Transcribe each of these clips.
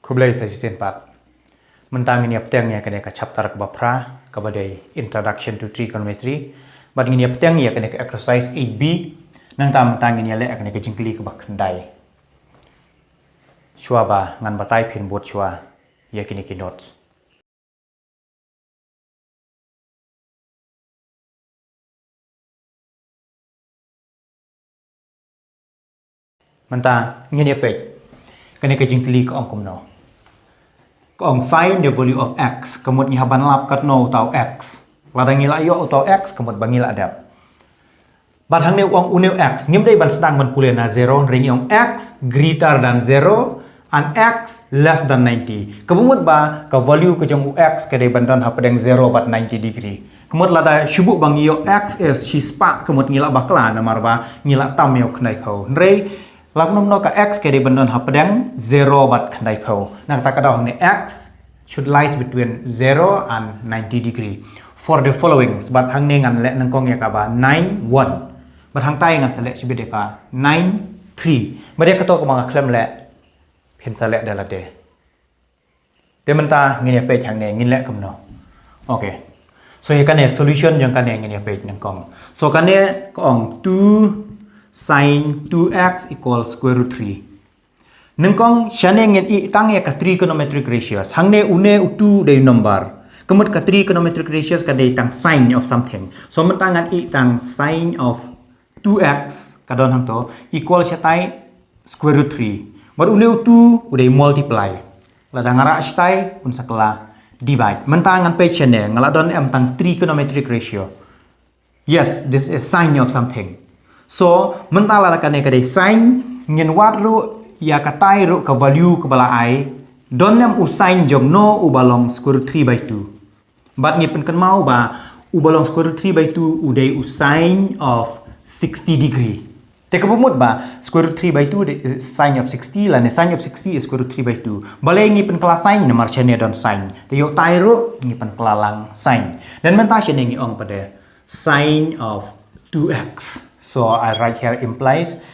Kublai sa sisin pat. Mentang ini apteng ya kena ka chapter ke bapra kabadai introduction to trigonometry. Bad ini apteng ya kena ka exercise 8b. Nang tam mentang ini le kena ka jingkli ke bakandai. Shua ba ngan batai pin bot shua ya kini ki notes. Mentang ini apa? Kena ka jingkli ke ong kumno. Kung find the value of x, kemud ni haban lap kat no tau x. Ladang ngila yo tau x, kemud bangila adap. Bad hang ne uang uneu x, ngim dai ban sedang ban pule na 0, ringi ong x greater than 0 and x less than 90. Kemud ba ka value ke jong x ke dai ban don hapadeng 0 bat 90 degree. Kemud lada syubuk bang yo x is shispa kemud ngila bakla namar ba ngila tam yo knai phau. Nrei Lap nomor ka x kaya bandon hapadang 0 bat kandai pau. Nak tak ada ni x should lies between 0 and 90 degree. For the following, sebab hang ni ngan lek nangkong ya kaba 9 1. But hang tay ngan selek sibide ka 9 3. Bade kato ko mga klem lek pin selek dala de. De menta ngini page hang ni ngin lek kamno. Okay. So ya kan solution yang kan ngini page nangkong. So kan kong 2 sin 2x equals square root 3. Nengkong siya ngin itang ya ka trigonometric ratios. Hang ne une utu day number. Kemud ka trigonometric ratios ka day tang sin of something. So mentangan itang sin of 2x kadon hang to equal siya tay square root 3. Bar une utu uday multiply. Lada ngara tay unsa kala divide. Mentangan page siya ngaladon em tang trigonometric ratio. Yes, this is sin of something. So, mentala kan ka dei sin ngin wat ru ya katai ru ka value ka bala ai don nam usain jong no ubalong square root 3 by 2. But ngi pen kan mau ba ubalong square root 3 by 2 udai usain of 60 degree. Te ka pumut ba square root 3 by 2 is sin of 60 lan sin of 60 is square root 3 by 2. Balai ngi pen kala sin na marchane don sin. Te yo tai ru ngi pen kelalang sin. Dan menta siya ngi ong pada sin of 2x. So I write here implies.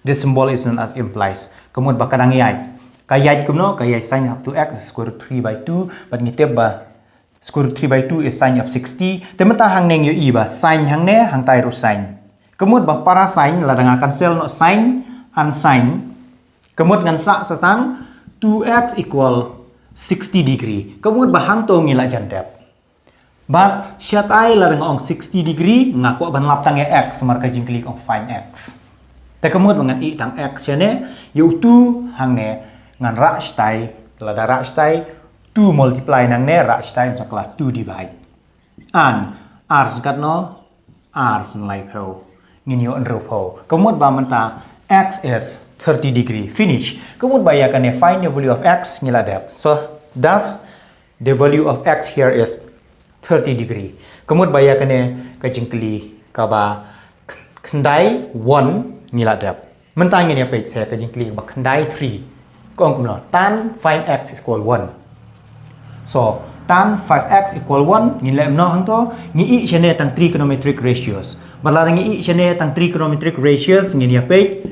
This symbol is known as implies. Kemudian bakadang yai. Kayai kumno kayai sin of 2x is square root 3 by 2. But ngitip ba square root 3 by 2 is sin of 60. Tementa hang neng yo i ba sin hang ne hang tai ru sin. Kemudian ba para sin ladang akan sel no sin and sin. Kemudian ngan sa setang 2x equal 60 degree. Kemudian ba hang to ngila jandap. But syat ai la dengan 60 degree ngaku ban lap tang x marka jingklik ong find x. Ta kemud dengan i tang x ne yu tu hang ne ngan ra stai la da ra stai 2 multiply nang ne ra stai sakla 2 divide. An r sekat no r senlai pau ngin yo enro pau. Kemud ba menta x is 30 degree finish. Kemud ba ya kan find the value of x ngila dep. So thus the value of x here is 30 degree. Kemudian bayar kena kejingkli kaba kendai 1 ngiladap. Mentang ini apa saya kejingkli kaba kendai 3. Kong kumno tan 5x equal 1. So tan 5x equal 1 ngilap no hang to ngi chene tang trigonometric ratios. Balarang ngi chene tang trigonometric ratios ngini apa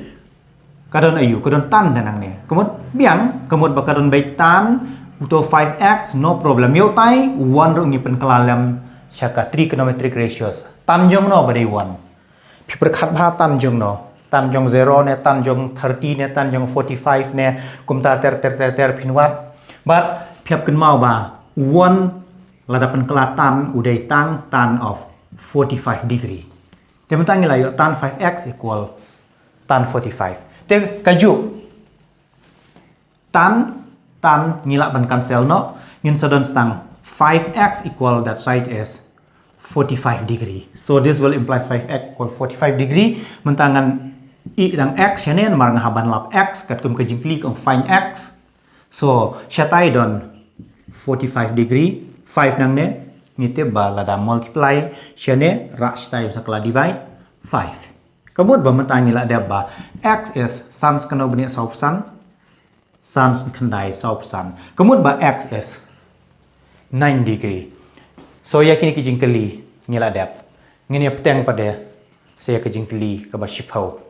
kadon ayu kadon tan danang ne. Kemudian biang kemudian bakadon bay tan Uto 5x no problem. Yo tai 1 ru ngipen kelalam syaka trigonometric ratios. Tanjong no badai 1. Pi perkhat bha tanjong no. Tanjong 0 ne tanjong 30 ne tanjong 45 ne kumta ter pinwat. But piap ken mau ba 1 ladapan kelatan udai tang tan of 45 degree. Tementang ngila yo tan 5x equal tan 45. Te kaju tan ngilak ban cancel no ngin sadon stang 5x equal that side is 45 degree. So this will implies 5x equal 45 degree. Mentangan i dang x siya ne mar ngahaban lap x kat kum kejingkli kong find x. So siya tay don 45 degree 5 nang ne ngite ba lada multiply siya ne ra siya sa kala divide 5. Kemudian ba mentangila ada ba x is sans kena bani sausan sans kendai sausan. Kemudian ba x is 9 degree. So ya kini kijingkeli ngila dap. Ngini petang pada saya kijingkeli ke ba shipau.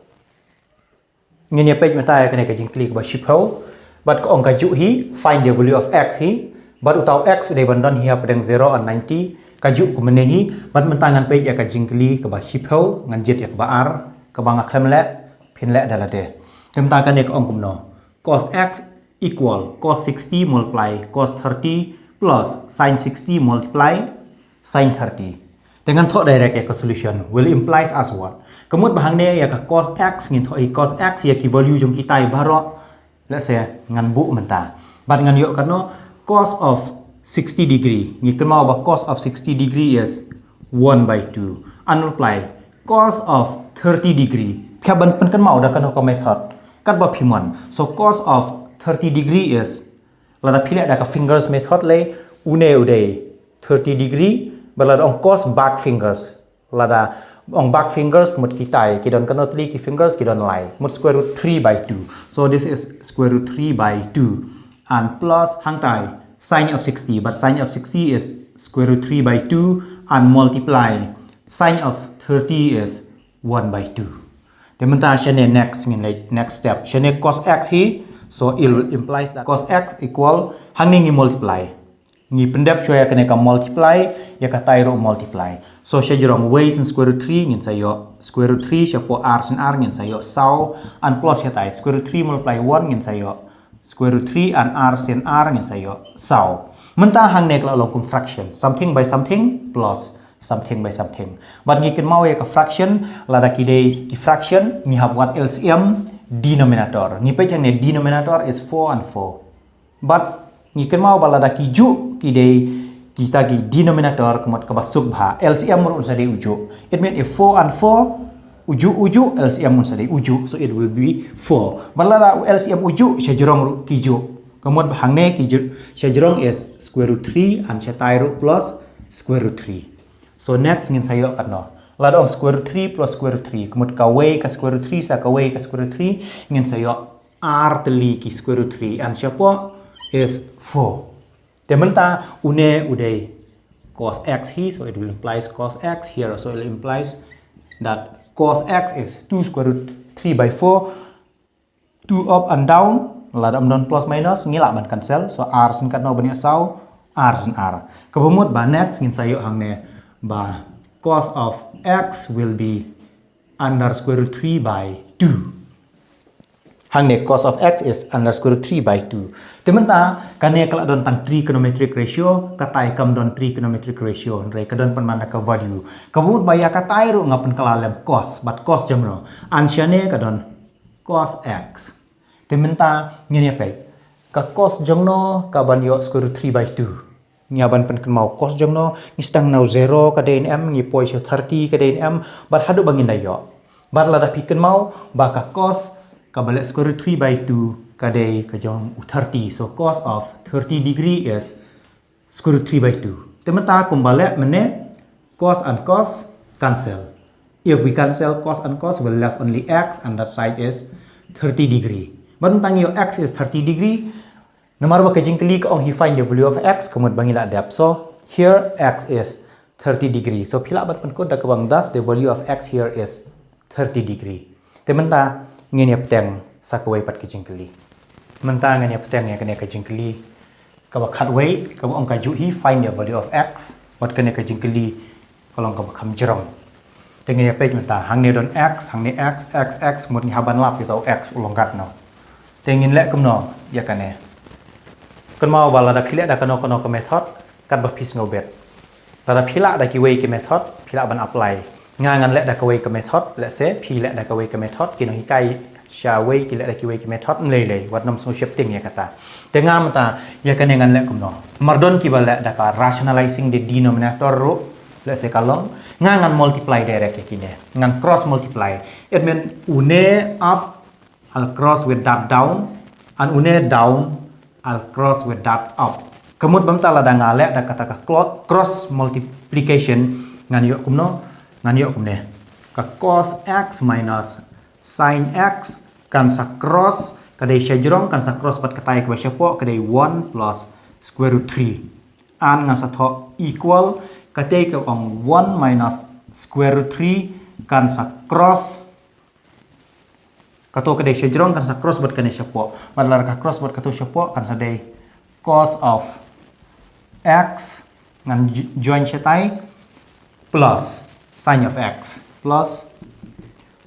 Ngini page mata ya kena kijingkeli ke ba shipau. But ko ong kaju hi find the value of x hi. But utau x udah bandon hi pedang 0 and 90 kaju ko menehi but mentangan page ya ka jingkli ke ba shipho ngan jet ya ke ba r ke ba ngaklem le pin le dalade. Temtakan ya ko ong kumno. Cos x equal cos 60 multiply cos 30 plus sin 60 multiply sin 30. Dengan thok direct ya ke solution will implies as what? Kemudian bahang ne ya ka cos x ngin thok cos x ya ki value jong kita baro let's say ngan bu menta. But ngan yo kano cos of 60 degree. Ni kenal bahwa cos of 60 degree is 1 by 2. And multiply cos of 30 degree. Pia ban pen kan mau dah kan ko method. Kat ba pimon. So cos of 30 degree is lada pilih ada ka fingers method le une ude 30 degree balada on cos back fingers. Lada on back fingers kemut kita kidon kano 3 ki fingers kidon lai. Mut square root 3 by 2. So this is square root 3 by 2. And plus hang tai sin of 60, but sin of 60 is square root 3 by 2 and multiply sin of 30 is 1 by 2. Tementa shane next step. Shane cos x hi, so it implies that cos x equal hang ni multiply. Ni pendap shoya kena ka multiply ya ka tairo multiply. So sya jerong ways in square root 3 ngin sayo square root 3 sya po r sin r ngin sayo sau and plus ya tai square root 3 multiply 1 ngin sayo square root 3 and r sin r ngin sayo sau. Mentah hang nek la long fraction. Something by something plus something by something. But ngi ken mau ya ka fraction la da ki fraction ni have what LCM denominator. Ni pe jang ne denominator is 4 and 4. But ngi ken mau bala da ki ju kita ki denominator kemot ka basuk bha LCM mun sa de uju. It mean if 4 and 4 uju LCM mun sadai uju, so it will be 4. Balala LCM uju syajerong kiju. Kemudian bahangnya kiju syajerong is square root 3 and syatai root plus square root 3. So next ngin sayo katno. Lada on square root 3 plus square root 3. Kemudian kawai ka square root 3 sa kawai ka square root 3 ngin sayo r teli ki square root 3 and siapa is 4. Tementa une uday cos x hi, so it will implies cos x here, so it implies that cos x is 2 square root 3 by 4. 2 up and down. Lada non plus minus. Ngilak ban cancel. So r sin kat no banyak sau. R sin r. Kebumut ba next ngin sayo hang ne. Ba cos of x will be under square root 3 by 2. Hang ne cos of x is under square root 3 by 2. Tementa kane kelak don tang trigonometric ratio katai kam don trigonometric ratio re kadon penmanda ka value. Kabut baya katai ru ngapen kalalem cos but cos jamno. Ansyane kadon cos x. Tementa ngene pe. Ka cos jongno ka ban yo square root 3 by 2. Nyaban pen mau cos jongno ni stang now 0 ka den m ni poi 30 ka den m but hadu bangin dayo. Bar lada piken mau ba ka cos kabalik square root 3 by 2 kadai kajong 30. So cos of 30 degree is square root 3 by 2. Temeta kumbalik mene cos and cos cancel. If we cancel cos and cos, we'll left only x and that side is 30 degree. But tentang yo x is 30 degree. Nomor ba kajing klik on he find the value of x kemudian bangila depth. So here x is 30 degree. So pila ban pen da kabang thus the value of x here is 30 degree. Tementa ngene peteng sakawai pat kejingkeli. Mentang ngene peteng ya kene kejingkeli. Ka khatway ka ong ka juhi find the value of x wat kene kejingkeli kalong ka kham jerong. Tengene page menta hang ne don x hang ne x mut ni haban lap tau x ulong kat no. Tengin lek kemno ya kane. Kan mau bala da khile da kano ka method kat ba pis ngobet. Tada phila da ki way ke method phila ban apply. Ngangan lek da ka way ke method let's say phi lek da ka way ke method kino hikai sha way ki lek da ki way ke method lele wat nam so shifting ya kata tengah mata ya kan ngan lek kumno mardon ki bala da ka rationalizing the denominator ro let's say kalong ngangan multiply direct ya kine ngan cross multiply it mean une up al cross with that down and une down al cross with that up kemut bam tala da ngalek da kata ka cross multiplication ngan yo kumno ngan yo kumne ka cos x minus sin x kan sa cross kadai syajrong kan sa cross pat katai ka syapo kadai 1 plus square root 3 an ngan sa tho equal kadai ka ong 1 minus square root 3 kan sa cross Kato kedai sejrong kan sa crossword kan siapo. Badlar ka crossword kato siapo kan sa day cos of x ngan join siatai plus sin of x plus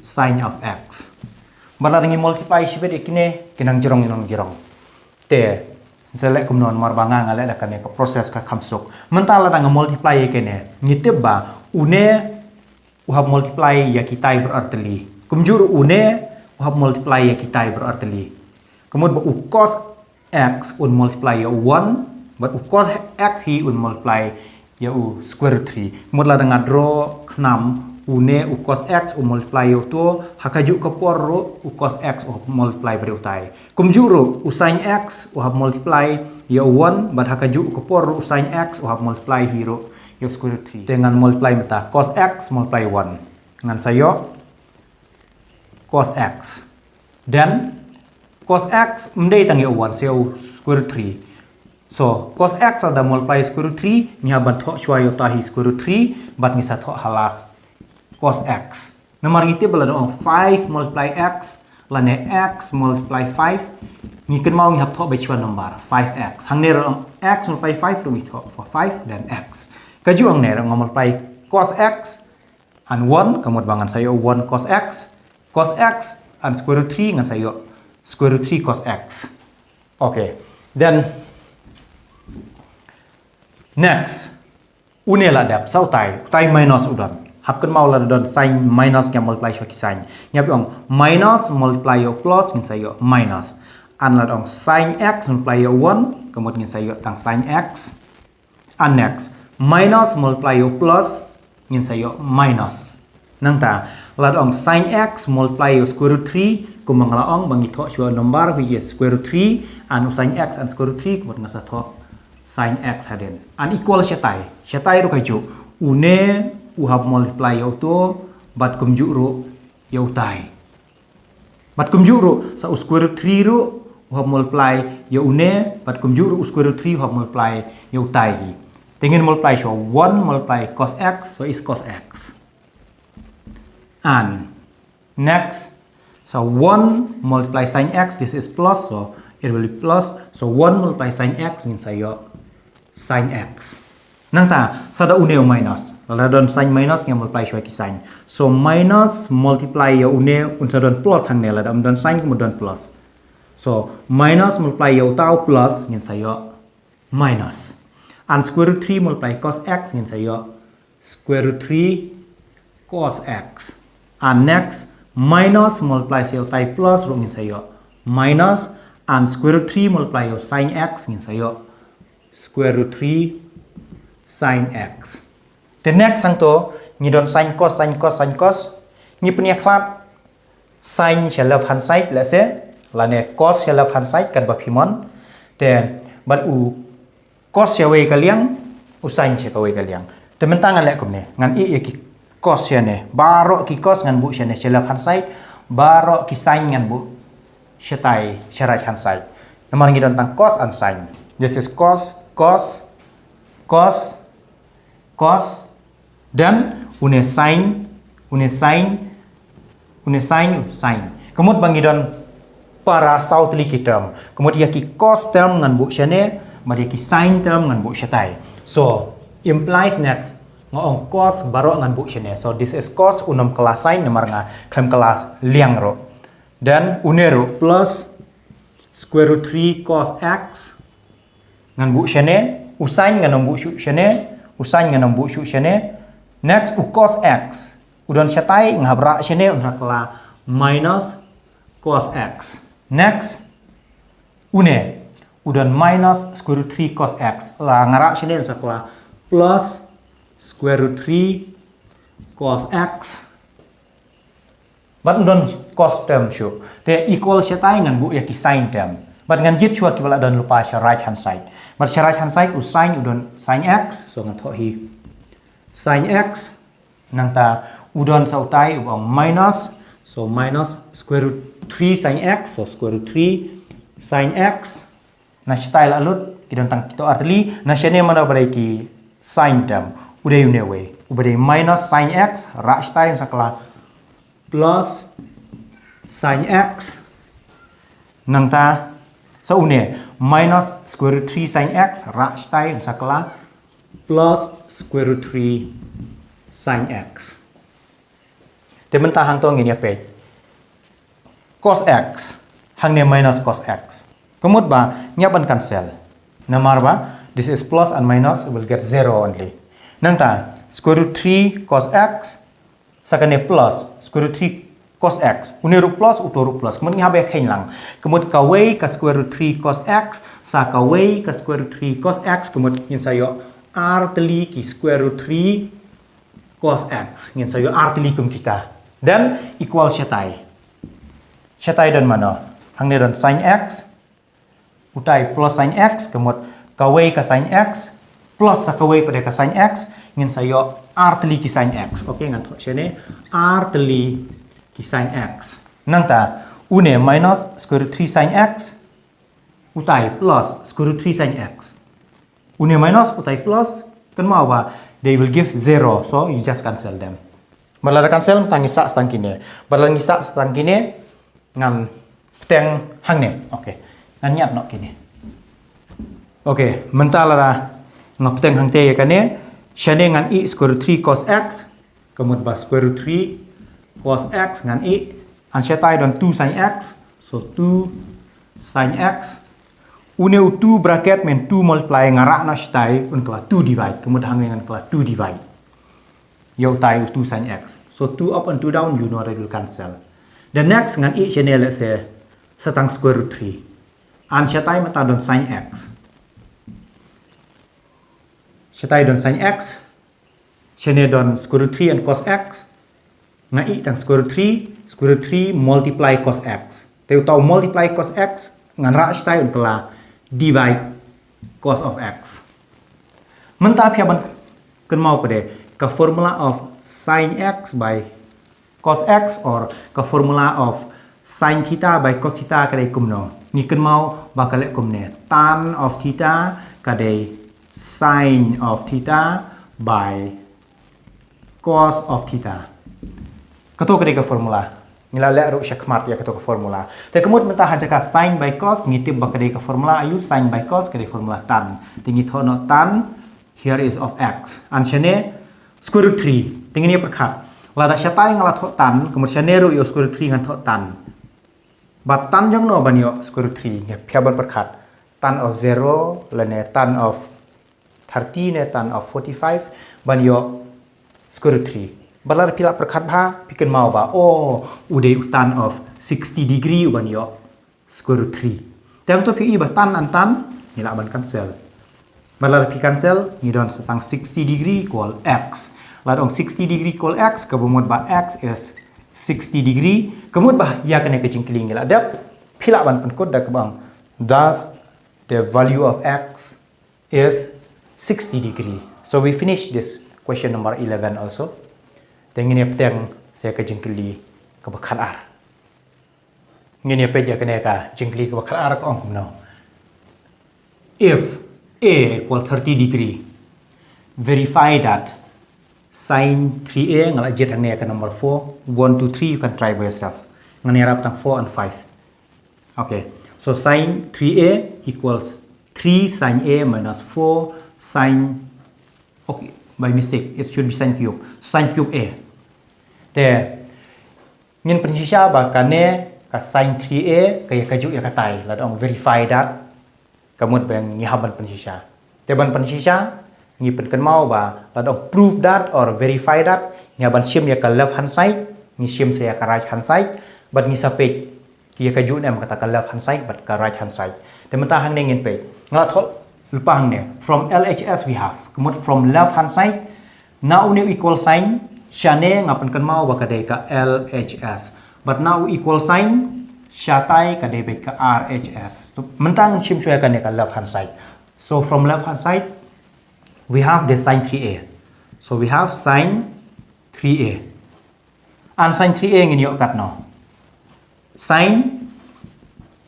sin of x. Badlar ngi multiply sibet ikine kinang jerong inong jerong. Te selek kumnon marbanga ngale da kan ka proses ka kamsuk. Mentala da multiply ikene ngitib ba une uhab multiply ya kitai berarti li. Kumjur une uhab multiply ya kitai berarti li. Kemudian ba cos x un multiply ya 1, but cos x hi un multiply ya square root 3. Kemudian dengan draw knam une cos x un multiply ya tu hakaju ke por cos x uhab multiply beri utai. Kumjur sin x uhab multiply ya 1, but hakaju ke por sin x uhab multiply hiro ya square root 3. Dengan multiply meta cos x multiply 1 ngan sayo cos x dan cos x mendai tangi 1 so square root 3. So cos x ada multiply square root 3 nya ban thok chwa yo tahi square root 3 bat ngisa thok halas cos x. Nomor itu bala dong 5 multiply x lane x multiply 5 ngi ken mau ngi hap thok be chwa nomor 5x. Hang ne rong x multiply 5 dong thok for 5 dan x. Kaju ang ne rong multiply cos x and 1 kamot bangan sayo 1 cos x and square root 3 ngan sayo square root 3 cos x. Okay. Then next une la dap sau tai minus udon. Hapkan mau la don sin minus nya multiply shwa ki sin. Nyap ong minus multiply yo plus ngan sayo minus. An la dong sin x multiply yo 1 kamot ngan sayo tang sin x. And next minus multiply yo plus ngan sayo minus. Nang ta la dong sin x multiply yo square root 3 kumang la ong bangi thok chwa number which is square root 3 and sin x and square root 3 kumot ngasa thok sin x haden and equal syatai ru kaju une uhab multiply yo to bat kumju ru yo tai bat kumju ru sa square root 3 ru uhab multiply yo une bat kumju ru square root 3 uhab multiply yo tai hi tingin multiply so 1 multiply cos x so is cos x. And next, so 1 multiply sin x, this is plus, so it will be plus. So 1 multiply sin x means sayo sin x. Nang ta, sada une o minus. Lala don sin minus nga multiply shwa ki sin. So minus multiply ya une unsa don plus hang nela dam don sin kemudian plus. So minus multiply ya utau plus ngin sayo minus. And square root 3 multiply cos x ngin sayo square root 3 cos x. And next minus multiply sayo tai plus ro ngin sayo minus and square root 3 multiply yo sin x ngin sayo square root 3 sin x. The next sang to ngi don sin cos ngi punya klat sin shall left hand side let's say lane cos shall left hand side kan ba phimon then but u cos shall we kaliang u sin shall we kaliang temen tangan lek kumne ngan i ki cos ya ne barok ki cos ngan bu shane left hand side barok ki sin ngan bu shatai right hand side. Nomor ngi don tang cos and sin. This is cos dan une sin. Kemudian bangi don para sautli ki term. Kemudian ki cos term ngan bu shane, mari ki sin term ngan bu shatai. So implies next ngong cos barok ngan bu shane. So this is cos unam kelas sin nomor nga klem kelas liang ro. Dan unero plus square root 3 cos x ngan bu shane, usain ngan bu shane, next u cos x udon shatai ngabra shane unra kala minus cos x. Next une udon minus square root 3 cos x la ngara shane unra kala plus square root 3 cos x. But don cos term shu. Te equal shatai ngan bu ya ki sin term. But ngan jit shua ki bala don lupa sha right hand side. But sha right hand side u sin udon sin x so ngan tho hi sin x nang ta udon sa utai u minus so minus square root 3 sin x so square root 3 sin x na shatai la lut ki don tang kito artli na shane mana bare ki sin term udah unewe ubade minus sin x ra shatai sakla plus sin x nang ta so une minus square root 3 sin x ra stai sakala plus square root 3 sin x. Te mentah hang to ngini apa? Cos x hang ne minus cos x. Kemudian ba nyaban cancel. Namar ba this is plus and minus will get 0 only. Nang ta square root 3 cos x sakane plus square root 3 cos x. Uniru plus utoru plus. Kemudian habe khain lang. Kemudian kawai ka square root 3 cos x sa kawai ka square root 3 cos x kemudian yin sayo r teli ki square root 3 cos x. Yin sayo r teli kum kita. Dan equal syatai. Syatai dan mana? Hang ne dan sin x utai plus sin x kemudian kawai ka sin x plus sa kawai pada ka sin x ngin sayo r teli ki sin x. Okey ngan thok sini r teli ki sin x. Nang ta une minus square root 3 sin x utai plus square root 3 sin x. Une minus utai plus kan mau ba they will give 0 so you just cancel them. Balada cancel tangi sak stang kini. Balada sak stang kini ngam teng hang ne. Okey. Ngan nyat nok kini. Okey, mentala ngap teng hang te kan ne. Shane ngan i square root 3 cos x kemudian ba square root 3 cos x ngan i an syatai don 2 sin x so 2 sin x une u 2 bracket men 2 multiply ngarak na syatai un kala 2 divide kemudian hang ngan kala 2 divide yo tai u 2 sin x so 2 up and 2 down you know that will cancel. The next ngan i channel let's say setang square root 3 an syatai mata don sin x syatai don sin x channel don square root 3 and cos x ngai tang square root 3 multiply cos x. Teu tau multiply cos x ngan ra stai un kala divide cos of x. Mentah piaban kan mau pada ka formula of sin x by cos x or ka formula of sin theta by cos theta kadai kumno. Ni kan mau bakal kumne tan of theta kadai sin of theta by cos of theta. Kato kadai ka formula. Ngila le ru syakmat ya kato ka formula. Te kemudian mentah jaka sin by cos ngitip ba kadai ka formula ayu sin by cos kadai formula tan. Tinggi thono tan here is of x. An shane square root 3. Tinggi ni perkhat. Lada syatai ngala tho tan kemudian shane ru yo square root 3 ngan tho tan. Ba tan jong no ban yo square root 3 nge phiaban perkhat. Tan of 0 lene tan of 30 ne tan of 45 ban yo square root 3. Balar pila perkhat bha pikan mau ba oh udai tan of 60 degree ban yo square root 3. Tang to pi ba tan an tan ni la ban cancel. Balar pi cancel ni don setang 60 degree equal x. La dong 60 degree equal x ka bumut ba x is 60 degree. Kemudian bah ya kena kecingkling la dap pila ban penkod da kabang. Thus the value of x is 60 degree. So we finish this question number 11 also. Tengini petang saya ke jengkeli ke bakal ar. Ngini apa dia kena ka jengkeli ke bakal ar ko ong kumno. If a equal 30 degree, verify that sin 3a ngala jet hang ne ka number 4, 1 2 3 you can try by yourself. Ngani harap tang 4 and 5. Okay. So sin 3a equals 3 sin a minus 4 sin okay, by mistake it should be sin cube. Sin cube a. Te ngin prinsipnya bakane ka sin 3a kaya kaju ya katai la dong verify that kamut bang ngihaban prinsipnya. Te ban prinsipnya ngi pen mau ba la dong prove that or verify that ngihaban shim ya ka left hand side ngi shim saya ka right hand side but ngi sapek kia kaju nem kata ka left hand side but ka right hand side. Te mentah hang ne ngin pe ngala thol lupa hang ne from LHS we have kamut from left hand side now new equal sign Shane ngapan kan mau ba kadai ka LHS but now equal sign syatai kadai ba ka RHS. So mentang shim shua kan ka left hand side. So from left hand side we have the sin 3a. So we have sin 3a. And sin 3a ngin yo kat no. Sin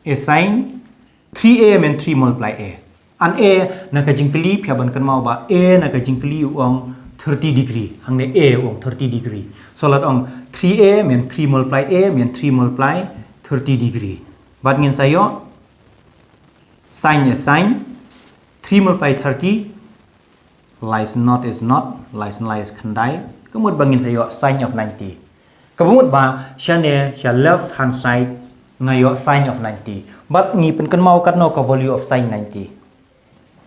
is sin 3a men 3 multiply a. An a na ka jingkeli phiaban kan mau ba a na ka jingkeli uang 30 degree hang ne a ong 30 degree so lat ong 3a mean 3 multiply a mean 3 multiply 30 degree bat ngin sayo sin is sin 3 multiply 30 lies not is not lies lies khandai kemud bangin sayo sin of 90 kemud ba shane sha left hand side ngayo sin of 90 but ngi pen kan mau kat no ka value of sin 90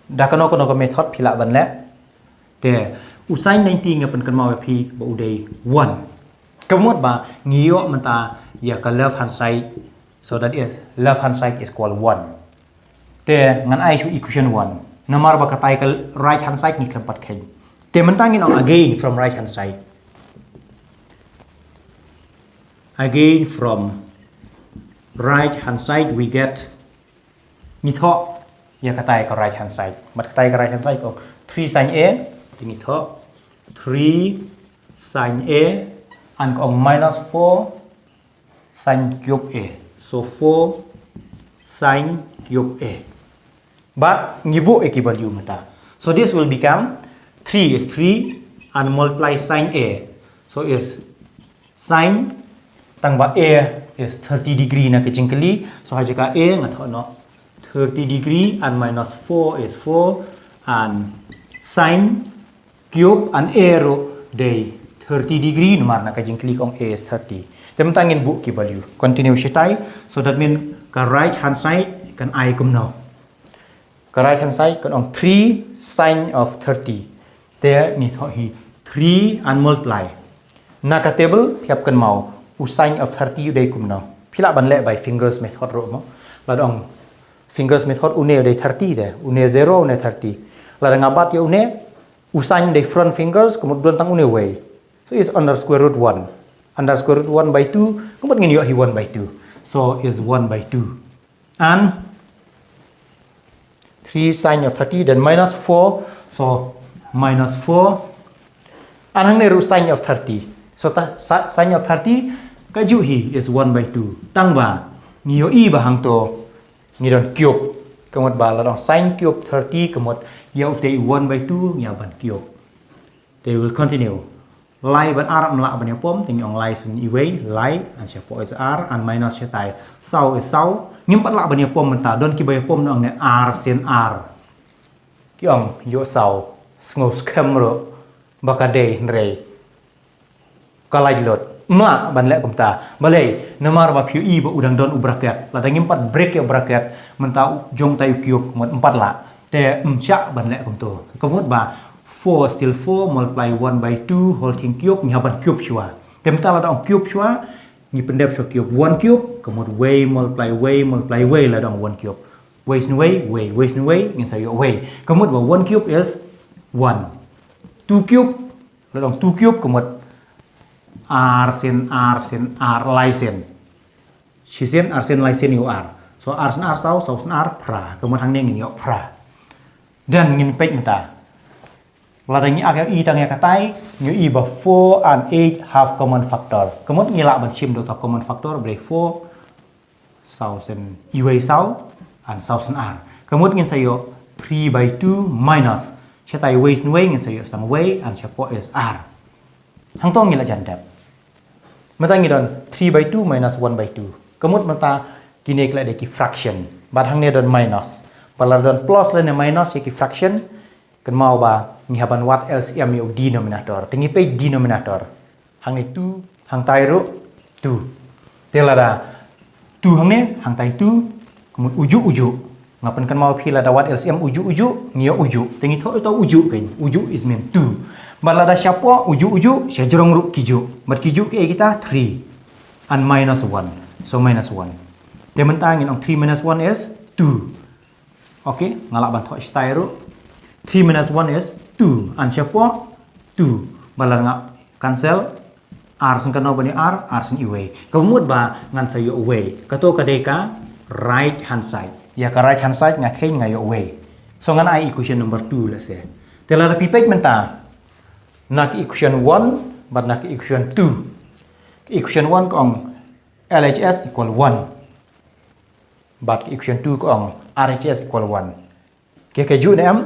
da kan no ko method phila ban le te u sin 90 ngi pen kan mau phi ba u dei 1 kemud ba ngi yo menta ya ka left hand side so that is left hand side is equal 1 te ngan ai chu equation 1 namar ba katai ka right hand side ni kempat khain te mentangin on again from right hand side again from right hand side we get ni tho ya katai ka right hand side mat katai ka right hand side ko 3 sin a ti ni tho 3 sin a and ko minus 4 sin cube a so 4 sin cube a but ngivu eki value mata so this will become 3 is 3 and multiply sin a so is sin tang ba a is 30 degree na kecingkeli so hajika a ngatho no 30 degree and minus 4 is 4 and sin cube and a ro day 30 degree nomar na kecingkeli kong a is 30 temtangin bu ki value continue shitai so that mean ka right hand side kan I kum no ka right hand side kan ong 3 sin of 30 there ni tho hi 3 and multiply na ka table phiap kan mau u sin of 30 yu dei kum no phila ban le by fingers method ro mo la dong fingers method une dei 30 de une 0 une 30 la ngabat yu une u sin dei front fingers kemudian tang une way so is under square root 1 under square root 1 by 2 kemudian ngin yu hi 1 by 2 so is 1 by 2 and 3 sin of 30 then minus 4 so minus 4 and hang ne root sin of 30 so ta sin of 30 ka ju hi is 1 by 2 tang ba ngiyo i ba hang to ngi don cube kemot ba la dong sin cube 30 kemot yau te 1 by 2 nya ban cube they will continue lai ban arab mla ban pom ting ong lai sin i way lai and sia po is r and minus sia tai sau is sau ngim pat la ban pom menta don ki bay pom nong ne r sin r ki ong yo sau sngo scam ro bakade nre kalai lot ma ban le kumta balai namar ba phu i ba udang don u bracket la dang empat break ya bracket menta jong tai cube mot 4 la te cha ban le kum to kemut ba 4 still 4 multiply 1 by 2 whole thing cube nya ban cube chua tem ta la dong cube chua ni pendep so cube 1 cube kemut way multiply way la dong 1 cube way in way ngin sa yo way kemut ba 1 cube is 1 2 cube la dong 2 cube kemut r sin r lai sin shi sin r sin lai sin yu r so r sin r sau sin r pra kemudian hang ngin yo pra dan ngin pek menta la dang i aga i tang ya katai nyu i ba 4 and 8 have common factor kemudian ngila ban chim do ta common factor bre 4 sau sin i wei sau and sau sin r kemudian ngin sayo 3 by 2 minus shatai wei sin wei ngin sayo sang wei and shapo is r hang tong ngila jan dap mata ngi don 3 by 2 minus 1 by 2 kemut mata kini kala de ki fraction bat hang ne don minus pala don plus le ne minus ki fraction kan mau ba ngi haban what LCM yo denominator tingi pe denominator hang ne 2 hang tai ro 2 telada 2 hang ne hang tai 2 kemut uju ngapan kan mau phi la da what LCM uju ngio uju tingi tho to uju kan uju is mean 2 balada siapa uju sia jorong ru kiju mat kiju ke kita 3 and minus 1 so minus 1 te mentangin ong 3 minus 1 is 2 okay ngalak ban tho style ru 3 minus 1 is 2 and siapa 2 balada ngak cancel r sen kano bani r sen iwe kemud ba ngan sayo away kato kadeka right hand side ya ka right hand side ngak khen ngayo away so ngan I equation number 2 let's say telada pipek menta nak equation 1 but nak equation 2 equation 1 kong LHS equal 1 but equation 2 kong RHS equal 1 ke ju nem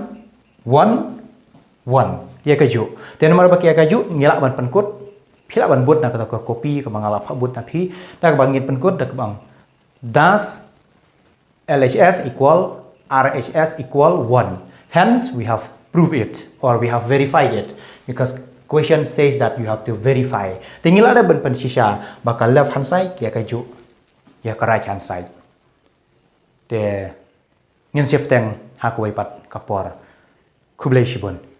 1 1 ya kaju te nomor ba kia kaju ngilak ban penkut phila ban but na ka copy ka mangala pha but na phi dak bangit penkut dak bang does LHS equal RHS equal 1. Hence, we have proved it or we have verified it because question says that you have to verify. Tinggal ada ben pensisya bakal left hand side ya kaju ya ke right hand side. Te ngin siap teng hakuai pat kapor kublai shibun.